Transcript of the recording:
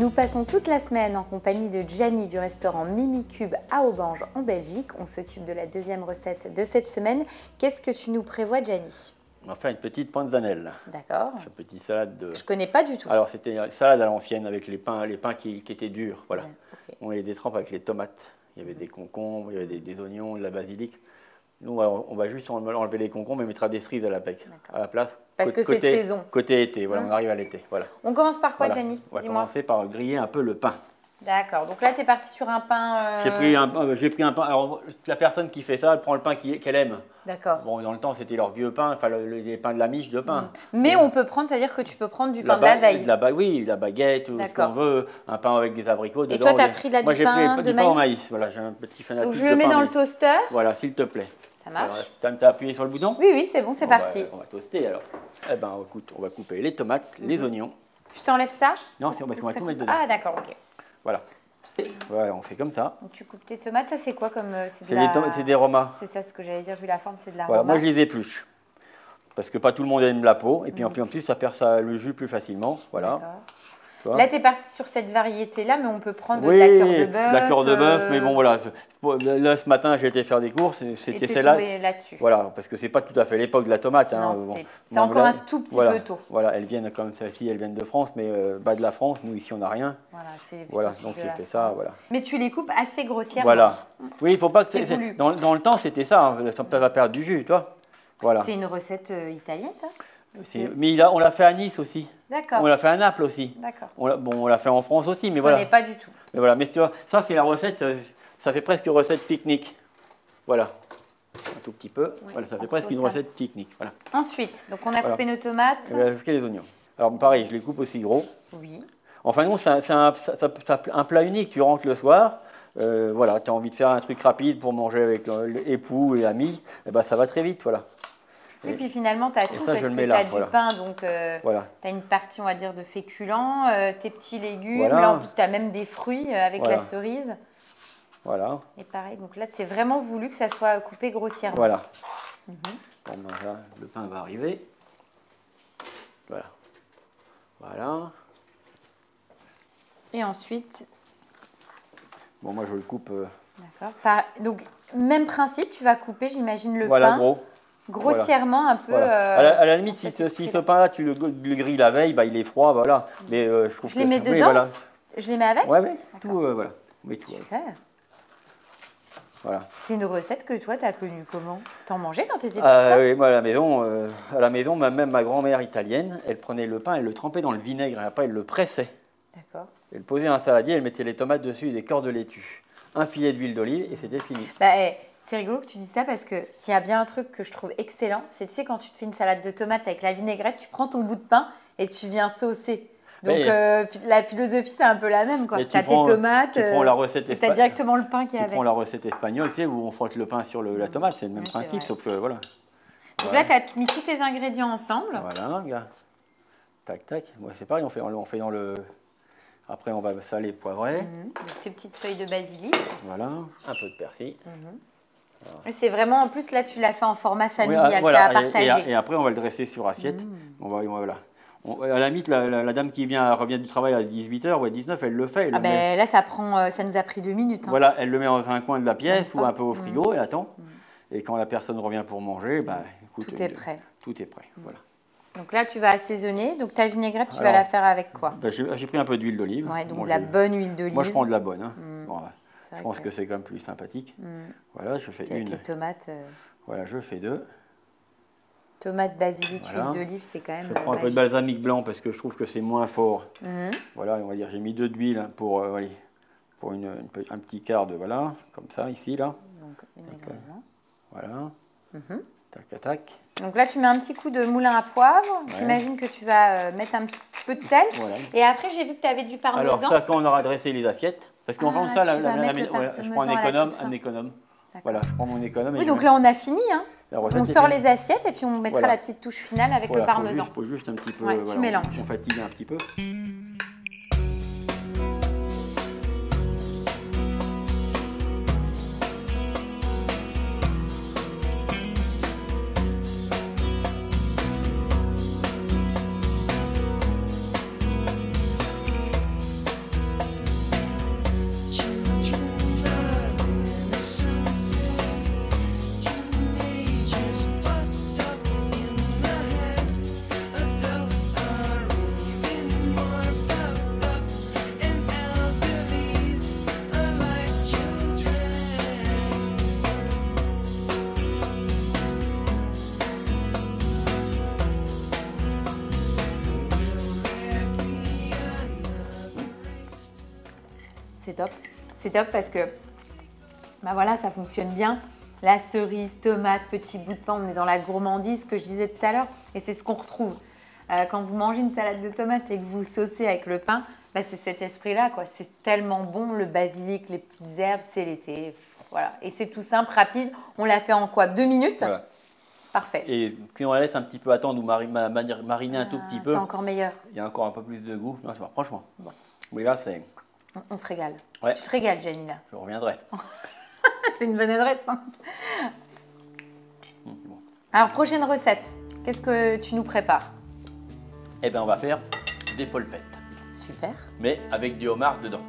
Nous passons toute la semaine en compagnie de Gianni du restaurant Mimi Cube à Aubange en Belgique. On s'occupe de la deuxième recette de cette semaine. Qu'est-ce que tu nous prévois, Gianni? On va faire une petite panzanelle. D'accord. Une petite salade de... Je connais pas du tout. Alors c'était une salade à l'ancienne avec les pains qui étaient durs. Voilà. Ouais, okay. On les détrempe avec les tomates. Il y avait des concombres, il y avait des oignons, de la basilic. Nous, on va juste enlever les concombres et mettre des cerises à la place. Parce que c'est de saison. Côté été, voilà, on arrive à l'été. Voilà. On commence par quoi, voilà. Gianni? On va commencer par griller un peu le pain. D'accord. Donc là, tu es parti sur un pain… J'ai pris un pain. Alors, la personne qui fait ça, elle prend le pain qu'elle aime. D'accord. Bon, dans le temps, c'était leur vieux pain, enfin les pains de la miche de pain. Mais on peut prendre, ça veut dire que tu peux prendre du pain de la veille. Oui, la baguette, ou ce qu'on veut, un pain avec des abricots dedans. Et toi, tu as pris du pain de maïs? Moi, j'ai pris du pain en maïs. Voilà, j'ai un petit fanatique. Donc, je le mets dans le toaster. Voilà, s'il te plaît. Ça marche. Tu as appuyé sur le bouton? Oui, oui, c'est bon, c'est parti. On va toaster alors. Eh ben, écoute, on va couper les tomates, les oignons. Je t'enlève ça? Non, c'est parce qu'on va tout mettre dedans. Ah, d'accord, ok. Voilà. Voilà, on fait comme ça. Donc tu coupes tes tomates, ça c'est quoi comme… C'est des romas. C'est ça ce que j'allais dire, vu la forme, c'est de la voilà, roma. moi je les épluche. Parce que pas tout le monde aime la peau. Et puis en plus, ça perd le jus plus facilement. Voilà. Là, tu es parti sur cette variété-là, mais on peut prendre de la cœur de bœuf. La cœur de bœuf, mais bon, voilà. Là, ce matin, j'ai été faire des courses. C'était celle-là. Là-dessus. Voilà, parce que c'est pas tout à fait l'époque de la tomate. Non, c'est encore un tout petit peu tôt. Voilà, elles viennent comme celle-ci, elles viennent de France, mais bas de la France, nous ici, on n'a rien. Voilà, donc j'ai fait ça, voilà. Mais tu les coupes assez grossièrement. Voilà. Oui, il faut pas que dans le temps, c'était ça. Hein, ça va perdre du jus, toi. Voilà. C'est une recette italienne, ça? Mais on l'a fait à Nice aussi. D'accord. On l'a fait à Naples aussi. D'accord. On l'a fait en France aussi, mais voilà. Je ne connais pas du tout. Mais voilà, mais tu vois, ça c'est la recette, ça fait presque recette pique-nique. Voilà. Un tout petit peu. Oui, voilà, ça fait presque une recette pique-nique. Voilà. Ensuite, donc on a coupé nos tomates. On a coupé les oignons. Alors pareil, je les coupe aussi gros. Oui. Enfin non, c'est un plat unique. Tu rentres le soir, voilà, tu as envie de faire un truc rapide pour manger avec l'époux et amis, et ben ça va très vite, voilà. Oui, puis finalement, tu as tout, parce que tu as du pain, donc tu as une partie, on va dire, de féculents, tes petits légumes. Voilà. Là, en plus, tu as même des fruits avec la cerise. Voilà. Et pareil, donc là, c'est vraiment voulu que ça soit coupé grossièrement. Voilà. Bon, là, le pain va arriver. Voilà. Voilà. Et ensuite… Bon, moi, je le coupe… D'accord. Donc, même principe, tu vas couper, j'imagine, le pain. Voilà, gros. Grossièrement, un peu… À la limite, si ce pain-là, tu le grilles la veille, bah, il est froid, voilà. Mais je trouve je les mets dedans. Voilà. Je les mets avec. Oui, tout, voilà. Super. Voilà. C'est une recette que toi, tu as connue comment? T'en mangeais quand tu étais petite? Oui, moi, à la maison, même ma grand-mère italienne, elle prenait le pain, elle le trempait dans le vinaigre et après, elle le pressait. D'accord. Elle posait un saladier, elle mettait les tomates dessus et des cœurs de laitue. Un filet d'huile d'olive et c'était fini. C'est rigolo que tu dis ça parce que s'il y a bien un truc que je trouve excellent, c'est tu sais quand tu te fais une salade de tomates avec la vinaigrette, tu prends ton bout de pain et tu viens saucer. Donc la philosophie c'est un peu la même. Tu as tes tomates, tu as directement le pain qui est avec. Tu prends la recette espagnole, tu sais, où on frotte le pain sur la tomate, c'est le même principe, sauf que voilà. Donc là tu as mis tous tes ingrédients ensemble. Voilà, gars. Tac, tac. Ouais, c'est pareil, on fait dans le… Après on va saler, poivrer. Tes petites feuilles de basilic. Voilà, un peu de persil. Voilà. C'est vraiment, en plus, là, tu l'as fait en format familial, ça à partager. Et après, on va le dresser sur assiette. Voilà. À la limite, la dame qui revient du travail à 18h ou à 19h, elle le fait. Là, ça nous a pris 2 minutes. Hein. Voilà, elle le met dans un coin de la pièce ou un peu au frigo, elle attend. Et quand la personne revient pour manger, écoute, tout est prêt. Tout est prêt, voilà. Donc là, tu vas assaisonner. Donc ta vinaigrette, tu vas la faire avec quoi? J'ai pris un peu d'huile d'olive. Ouais, donc de la bonne huile d'olive. Moi, je prends de la bonne. Hein. Je pense que c'est quand même plus sympathique. Voilà, je fais une. Avec les tomates. Voilà, je fais 2. Tomate, basilic, huile d'olive, c'est quand même… Je prends un peu de balsamique blanc parce que je trouve que c'est moins fort. Voilà, on va dire, j'ai mis 2 d'huile pour un petit quart de… Voilà, comme ça, ici, là. Donc, voilà. Tac, tac. Donc là, tu mets un petit coup de moulin à poivre. J'imagine que tu vas mettre un petit peu de sel. Et après, j'ai vu que tu avais du parmesan. Alors ça, quand on aura dressé les assiettes, parce qu'en faisant ça, je prends un économe. Voilà, je prends mon économe. Oui, donc là, on a fini. Hein. On sort les assiettes et puis on mettra la petite touche finale avec le parmesan. Il faut juste un petit peu… tu mélanges. On fatigue un petit peu. C'est top. C'est top parce que bah voilà, ça fonctionne bien. La cerise, tomate, petit bout de pain, on est dans la gourmandise, ce que je disais tout à l'heure. Et c'est ce qu'on retrouve. Quand vous mangez une salade de tomates et que vous saucez avec le pain, bah c'est cet esprit-là, quoi. C'est tellement bon, le basilic, les petites herbes, c'est l'été. Voilà. Et c'est tout simple, rapide. On l'a fait en quoi? 2 minutes? Voilà. Parfait. Et puis on la laisse un petit peu attendre ou mariner un tout petit peu. C'est encore meilleur. Il y a encore un peu plus de goût. Non, c'est pas, franchement. Bon. Mais là, c'est... On se régale. Ouais. Tu te régales, Jenny, là. Je reviendrai. C'est une bonne adresse. Hein. Bon. Alors, prochaine recette. Qu'est-ce que tu nous prépares? Eh bien, on va faire des polpettes. Super. Mais avec du homard dedans.